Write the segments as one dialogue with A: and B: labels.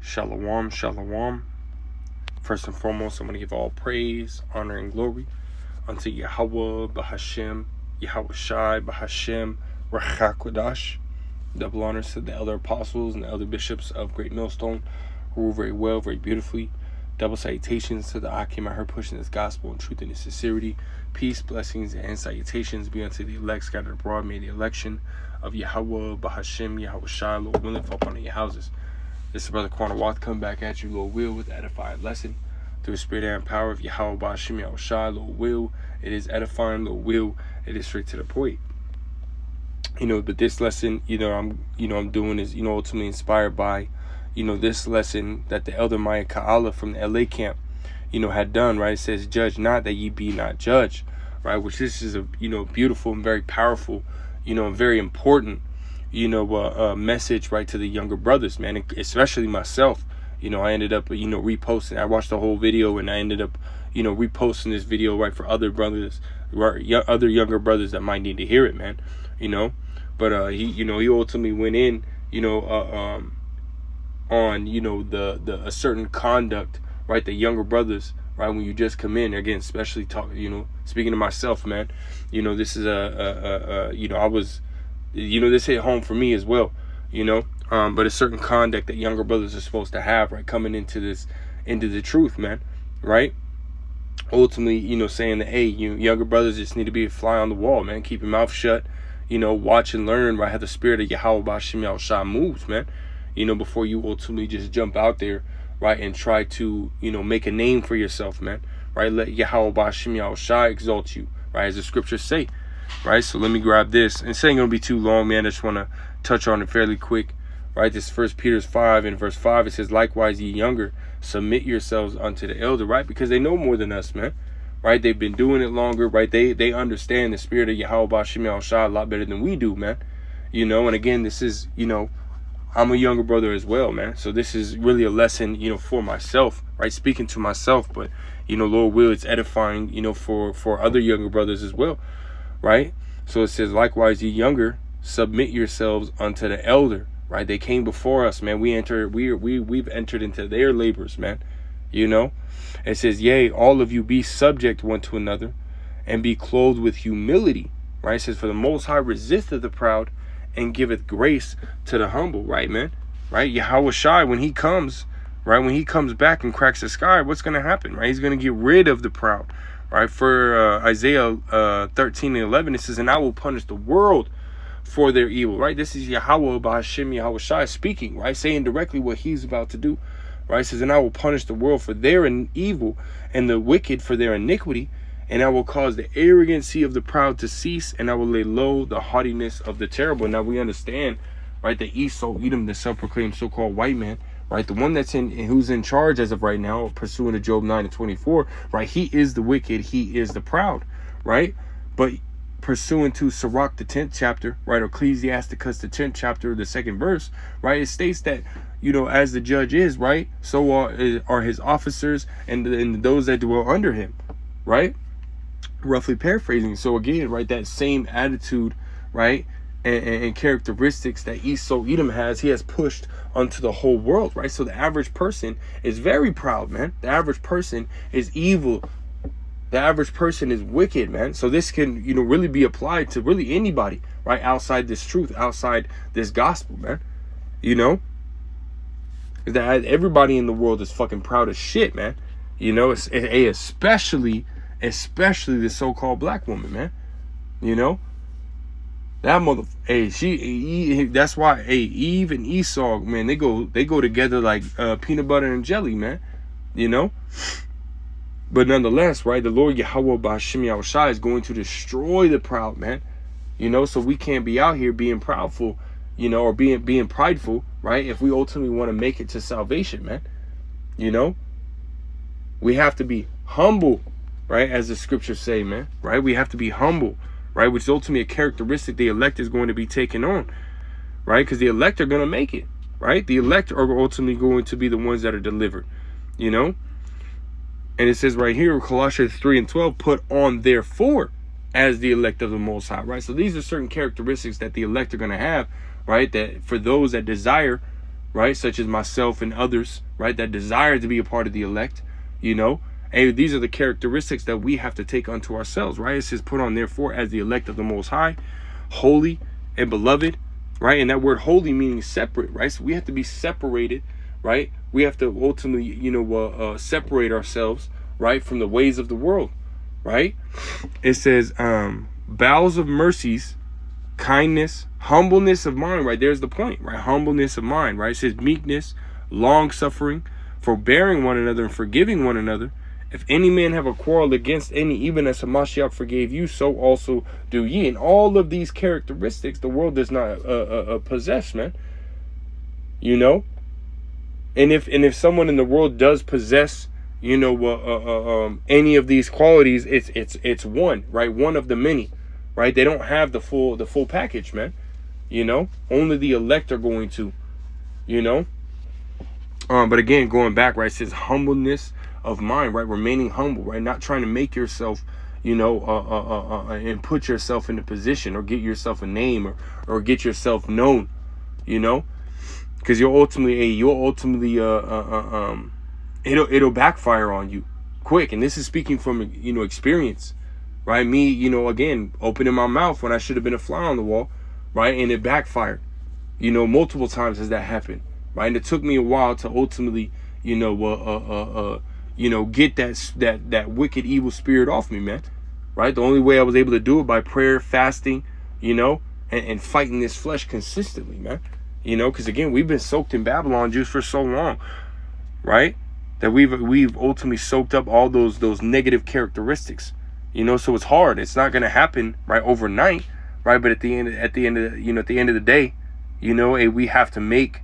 A: Shalom, shalom. First and foremost, I'm going to give all praise, honor, and glory unto Yahweh, Bahashem, Yahweh Shai, Bahashem, Rachakodash. Double honors to the elder apostles and the elder bishops of Great Millstone, who rule very well, very beautifully. Double salutations to the Akim I heard pushing this gospel in truth and in sincerity. Peace, blessings, and salutations be unto the elect scattered abroad. May the election of Yahweh, Bahashem, Yahweh Shai, Lord willing, fall upon your houses. This is Brother Quanah Wath coming back at you, Lord will, with the edifying lesson through the spirit and power of Yahweh, Bahashem, Yahweh Shai, Lord will. It is edifying, Lord will. It is straight to the point. But this lesson, I'm doing is, ultimately inspired by, this lesson that the elder Maya Ka'ala from the LA camp, had done, right? It says, judge not that ye be not judged, right? Which this is a, beautiful and very powerful, and very important, message, right, to the younger brothers, man, and especially myself. I ended up, reposting. I watched the whole video and I ended up, reposting this video, right, for other brothers, other younger brothers that might need to hear it, man, But he ultimately went in, on the a certain conduct, right? The younger brothers, right? When you just come in, again, especially speaking to myself, man. This is I was, this hit home for me as well, But a certain conduct that younger brothers are supposed to have, right? Coming into the truth, man, right? Ultimately, saying that, hey, younger brothers just need to be a fly on the wall, man. Keep your mouth shut. Watch and learn, right, how the spirit of Yahweh B'Shem Yahweh Shai moves, man. Before you ultimately just jump out there, right, and try to, make a name for yourself, man, right? Let Yahweh B'Shem Yahweh Shai exalt you, right, as the scriptures say, right? So let me grab this. And this ain't going to be too long, man. I just want to touch on it fairly quick, right? This 1 Peter 5 and verse 5, it says, likewise, ye younger, submit yourselves unto the elder, right? Because they know more than us, man. Right, they've been doing it longer, right? They understand the spirit of Yahweh B'Shem Yahweh Shai a lot better than we do, man. And again, this is, I'm a younger brother as well, man. So this is really a lesson, for myself, right? Speaking to myself, but Lord will, it's edifying, for other younger brothers as well, right? So it says, likewise, ye younger, submit yourselves unto the elder, right? They came before us, man. We've entered into their labors, man. It says, yea, all of you be subject one to another and be clothed with humility, right? It says, for the Most High resisteth the proud and giveth grace to the humble, right, man? Right? Yahweh Shai, when he comes, right, when he comes back and cracks the sky, what's going to happen, right? He's going to get rid of the proud, right? For Isaiah 13 and 11, it says, and I will punish the world for their evil, right? This is Yahweh B'Shem Yahweh Shai speaking, right? Saying directly what he's about to do. Right, it says, and I will punish the world for their evil and the wicked for their iniquity, and I will cause the arrogancy of the proud to cease, and I will lay low the haughtiness of the terrible. Now we understand, right, that Esau, Edom, the self-proclaimed so-called white man, right, the one who's in charge as of right now, pursuant to Job 9 and 24, right, he is the wicked, he is the proud, right? But pursuant to Sirach, the 10th chapter, right, or Ecclesiasticus, the 10th chapter, the 2nd verse, right, it states that, as the judge is, right, so are his officers and those that dwell under him, right? Roughly paraphrasing. So again, right, that same attitude, right, and characteristics that Esau Edom has, he has pushed onto the whole world, right? So the average person is very proud, man. The average person is evil. The average person is wicked, man. So this can, really be applied to really anybody, right, outside this truth, outside this gospel, man. That everybody in the world is fucking proud as shit, man. Especially the so-called black woman, man. That mother, that's why, Eve and Esau, man, they go together like peanut butter and jelly, man. But nonetheless, right, the Lord Yahweh B'Shem Yahweh Shai is going to destroy the proud, man. So we can't be out here being proudful, or being prideful, right? If we ultimately want to make it to salvation, man, we have to be humble, right? As the scriptures say, man, right? We have to be humble, right? Which is ultimately a characteristic the elect is going to be taking on, right? Because the elect are going to make it, right? The elect are ultimately going to be the ones that are delivered, And it says right here, Colossians 3 and 12, put on therefore as the elect of the Most High, right? So these are certain characteristics that the elect are going to have, right? That for those that desire, right? Such as myself and others, right? That desire to be a part of the elect, you know. And these are the characteristics that we have to take unto ourselves, right? It says, put on therefore as the elect of the Most High, holy and beloved, right? And that word holy meaning separate, right? So we have to be separated, right? We have to ultimately, you know, separate ourselves, right, from the ways of the world, right? It says, bowels of mercies, kindness, humbleness of mind, right? There's the point, right? Humbleness of mind, right? It says meekness, long suffering, forbearing one another and forgiving one another. If any man have a quarrel against any, even as Hamashiach forgave you, so also do ye. And all of these characteristics the world does not possess, man. You know, and if someone in the world does possess, you know, any of these qualities, it's one, right? One of the many, right? They don't have the full package, man. You know, only the elect are going to, you know. But again, going back, right? It says humbleness of mind, right? Remaining humble, right? Not trying to make yourself, you know, and put yourself in a position or get yourself a name or get yourself known, you know, because you'll ultimately it'll backfire on you quick. And this is speaking from, you know, experience, right? Me, you know, again, opening my mouth when I should have been a fly on the wall, right? And it backfired, you know, multiple times as that happened, right? And it took me a while to ultimately, you know, get that wicked evil spirit off me, man. Right? The only way I was able to do it by prayer, fasting, you know, and fighting this flesh consistently, man. You know, because again, we've been soaked in Babylon juice for so long, right? That we've ultimately soaked up all those negative characteristics, you know. So it's hard. It's not gonna happen right overnight, right? But at the end of the day, you know, we have to make,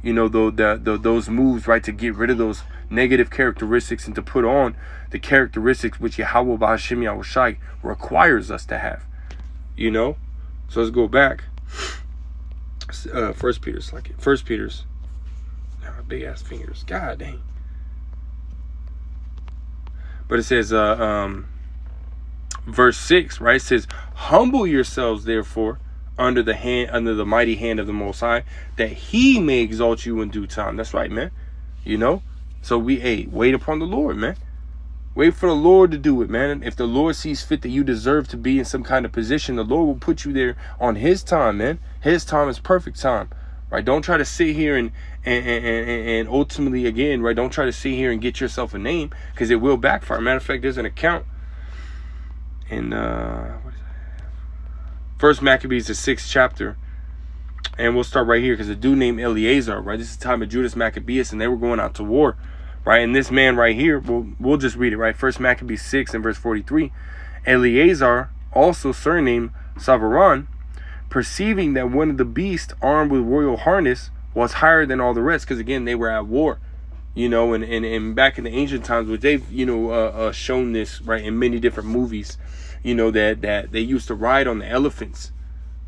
A: you know, those moves, right, to get rid of those negative characteristics and to put on the characteristics which Yahweh B'Hashem Yahushai requires us to have, you know. So let's go back. First Peter's, big ass fingers, god dang. But it says, verse 6, right? It says, humble yourselves therefore under the mighty hand of the Most High, that he may exalt you in due time. That's right, man. You know, so wait upon the Lord, man. Wait for the Lord to do it, man. And if the Lord sees fit that you deserve to be in some kind of position, the Lord will put you there on his time, man. His time is perfect time, right? Don't try to sit here and ultimately, again, right, don't try to sit here and get yourself a name, because it will backfire. Matter of fact, there's an account in what is that? First Maccabees, the 6th chapter, and we'll start right here, because a dude named Eleazar, right? This is the time of Judas Maccabeus, and they were going out to war, right? And this man right here, we'll just read it, right? First Maccabees 6 and verse 43. Eleazar, also surnamed Savaran, perceiving that one of the beasts armed with royal harness was higher than all the rest, because again, they were at war, you know, and back in the ancient times, which they've, you know, shown this, right, in many different movies, you know, that they used to ride on the elephants,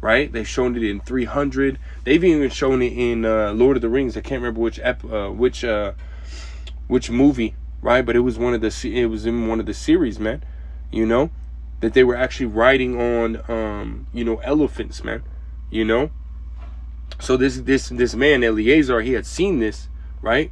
A: right? They've shown it in 300. They've even shown it in Lord of the Rings. I can't remember which movie, right? But it was in one of the series, man. You know, that they were actually riding on you know, elephants, man. You know, so this man Eleazar, he had seen this, right?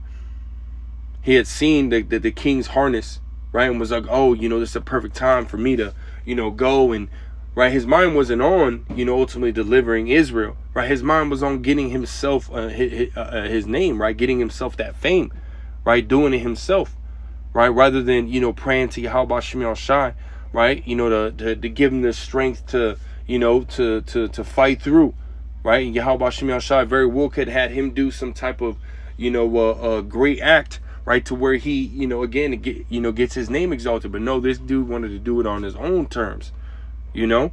A: He had seen the king's harness, right, and was like, oh, you know, this is a perfect time for me to, you know, go and, right, his mind wasn't on, you know, ultimately delivering Israel, right? His mind was on getting himself his name, right, getting himself that fame, right, doing it himself, right, rather than, you know, praying to Yahweh B'Hashem Yahushai, right, you know, to give him the strength to, you know, to fight through, right? And Yahweh B'Hashem Yahushai very well could had him do some type of, you know, a great act, right, to where he, you know, again, gets his name exalted. But no, this dude wanted to do it on his own terms, you know.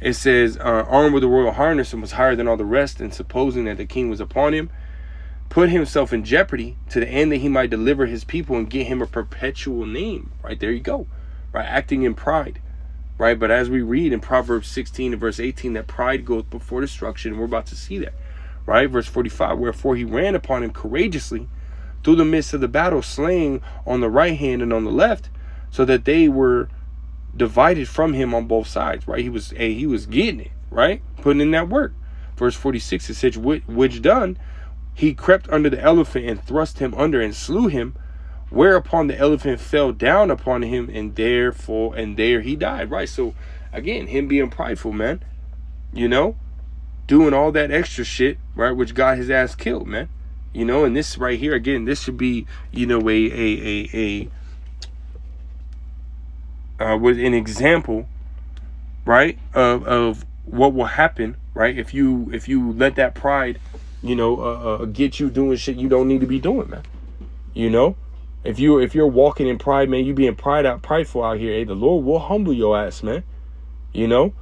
A: It says, armed with a royal harness and was higher than all the rest, and supposing that the king was upon him, put himself in jeopardy to the end that he might deliver his people and get him a perpetual name. Right, there you go, right, acting in pride, right? But as we read in Proverbs 16 and verse 18, that pride goeth before destruction, and we're about to see that, right? Verse 45, wherefore he ran upon him courageously through the midst of the battle, slaying on the right hand and on the left, so that they were divided from him on both sides, right? He was getting it, right? Putting in that work. Verse 46, it says, which done, he crept under the elephant and thrust him under and slew him, whereupon the elephant fell down upon him, and there he died. Right. So again, him being prideful, man, you know, doing all that extra shit, right, which got his ass killed, man. You know, and this right here, again, this should be, you know, with an example, right, of what will happen, right, if you let that pride, you know, get you doing shit you don't need to be doing, man. You know, if you're walking in pride, man, you being prideful out here, hey, the Lord will humble your ass, man. You know,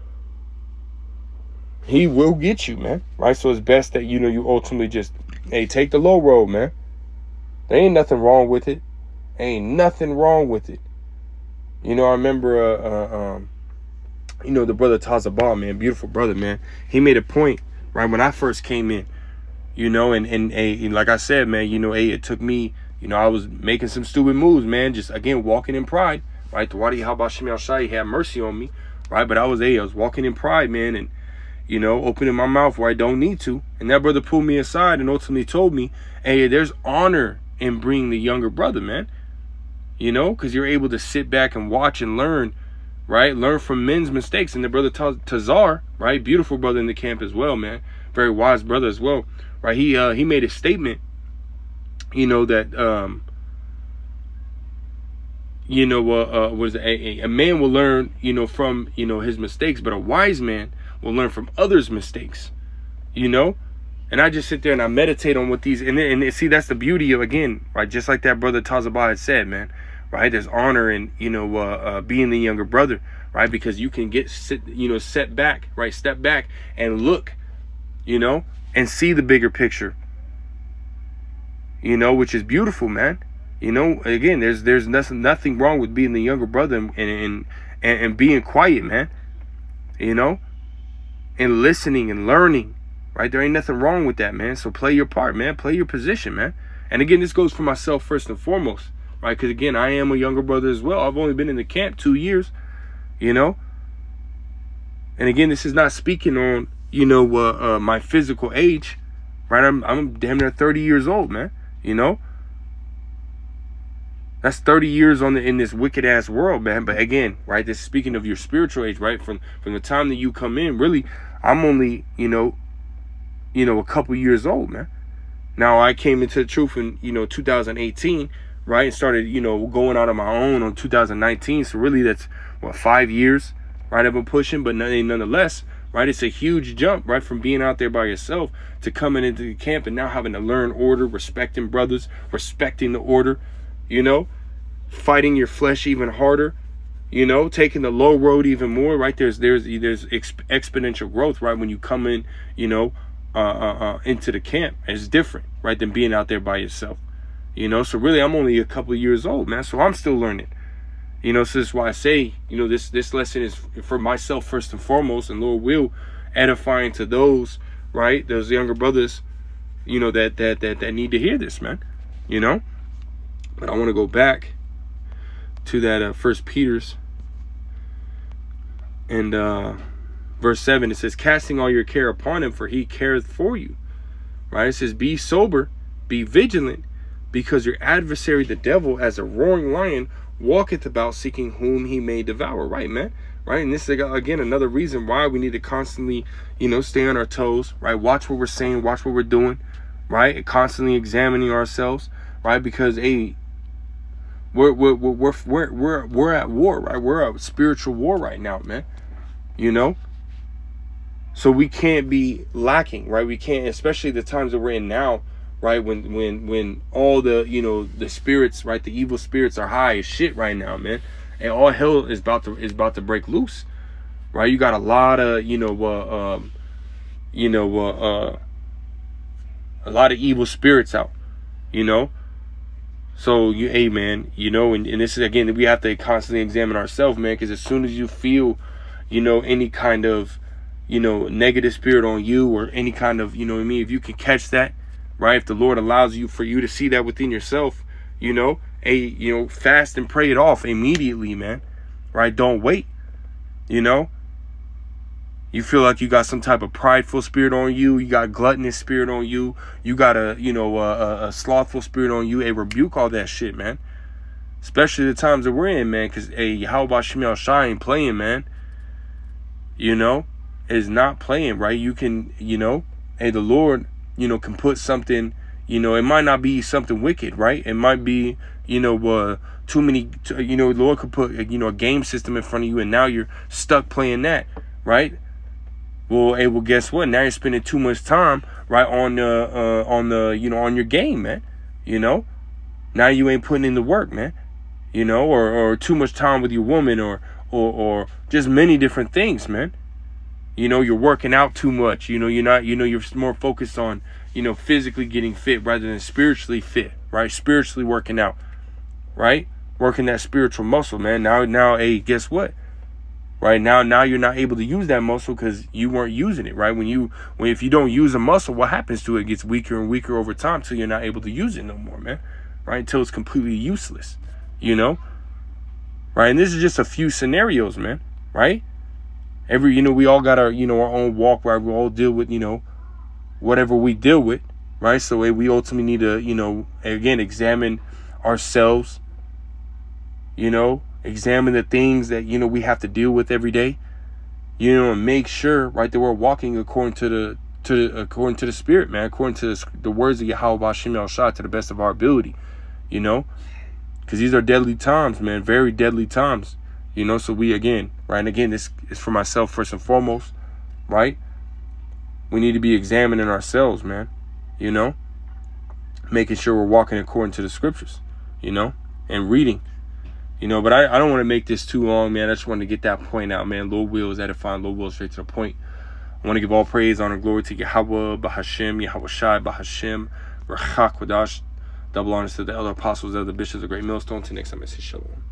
A: he will get you, man. Right. So it's best that, you know, you ultimately just, hey, take the low road, man. There ain't nothing wrong with it. Ain't nothing wrong with it. You know, I remember, you know, the brother Tazabah, man, beautiful brother, man. He made a point, right, when I first came in, you know, and like I said, man, you know, it took me, you know, I was making some stupid moves, man, just, again, walking in pride, right? The Wadi Habashim al-Shai had mercy on me, right? But I was walking in pride, man, and, you know, opening my mouth where I don't need to. And that brother pulled me aside and ultimately told me, hey, there's honor in bringing the younger brother, man. You know, because you're able to sit back and watch and learn, right? Learn from men's mistakes. And the brother Tazar, right? Beautiful brother in the camp as well, man. Very wise brother as well, right? He made a statement, you know, that, you know, was a man will learn, you know, from, you know, his mistakes, but a wise man will learn from others' mistakes, you know? And I just sit there and I meditate on what these, and see, that's the beauty of, again, right, just like that brother Tazabah had said, man, right, there's honor in, you know, being the younger brother, right, because you can set back, right, step back and look, you know, and see the bigger picture, you know, which is beautiful, man. You know, again, there's nothing wrong with being the younger brother and being quiet, man, you know, and listening and learning. Right? There ain't nothing wrong with that, man. So play your part, man. Play your position, man. And again, this goes for myself first and foremost, right? Because again, I am a younger brother as well. I've only been in the camp 2 years, you know. And again, this is not speaking on, you know, my physical age, right? I'm damn near 30 years old, man. You know, that's 30 years in this wicked ass world, man. But again, right? This is speaking of your spiritual age, right? From the time that you come in, really, I'm only, you know, a couple years old, man. Now I came into the truth in, you know, 2018, right? And started, you know, going out on my own on 2019. So really that's, 5 years, right? I've been pushing, but nonetheless, right? It's a huge jump, right? From being out there by yourself to coming into the camp and now having to learn order, respecting brothers, respecting the order, you know, fighting your flesh even harder, you know, taking the low road even more, right? There's exponential growth, right? When you come in, you know, into the camp. It's different, right, than being out there by yourself, you know. So really, I'm only a couple of years old, man, so I'm still learning, you know. So this is why I say, you know, this lesson is for myself first and foremost, and Lord will edifying to those, right, those younger brothers, you know, that need to hear this, man, you know. But I want to go back to that First Peter's and verse 7, it says, casting all your care upon him, for he careth for you. Right? It says, be sober, be vigilant, because your adversary, the devil, as a roaring lion, walketh about seeking whom he may devour. Right, man? Right? And this is, again, another reason why we need to constantly, you know, stay on our toes, right? Watch what we're saying, watch what we're doing, right? And constantly examining ourselves, right? Because, hey, we're at war, right? We're at spiritual war right now, man. You know? So we can't be lacking, right? We can't, especially the times that we're in now, right? When all the, you know, the spirits, right? The evil spirits are high as shit right now, man. And all hell is about to break loose, right? You got a lot of, a lot of evil spirits out, you know? So hey, man, you know, and this is, again, we have to constantly examine ourselves, man, because as soon as you feel, you know, any kind of, you know, negative spirit on you or any kind of, you know what I mean, if you can catch that, right, if the Lord allows you for you to see that within yourself, you know, fast and pray it off immediately, man, right? Don't wait, you know, You feel like you got some type of prideful spirit on you. You got gluttonous spirit on you. You got a slothful spirit on you. Rebuke all that shit, man. Especially the times that we're in, man. Because, Yahweh Shem Shai ain't playing, man. Is not playing, right? You can, the Lord, can put something, it might not be something wicked, right? It might be, too many, the Lord could put, a game system in front of you, and now you're stuck playing that, right? Well, guess what? Now you're spending too much time, right, on your game, man. Now you ain't putting in the work, man. Or too much time with your woman, or just many different things, man. You're working out too much. You're more focused on, physically getting fit rather than spiritually fit, right? Spiritually working out, right? Working that spiritual muscle, man. Now, guess what? Right now you're not able to use that muscle because you weren't using it, right? If you don't use a muscle, what happens to it? It gets weaker and weaker over time till you're not able to use it no more, man. Right? Until it's completely useless, right? And this is just a few scenarios, man, right? We all got our, our own walk, where we all deal with, whatever we deal with, right? So we ultimately need to, again, examine ourselves, examine the things that, we have to deal with every day, and make sure, right, that we're walking according to the Spirit, man, according to the words of Yahweh Shem Shai to the best of our ability, because these are deadly times, man, very deadly times, so we, again, right, and again, this is for myself first and foremost, right? We need to be examining ourselves, man, making sure we're walking according to the scriptures, and reading. But I don't want to make this too long, man. I just wanted to get that point out, man. Lord will is edifying. Lord will straight to the point. I want to give all praise, honor, glory to Yahweh, Bahashem, Yahweh Shai, Bahashem, Rachak Wadash. Double honors to the elder apostles, elder bishops, the great millstone. Till next time, I say shalom.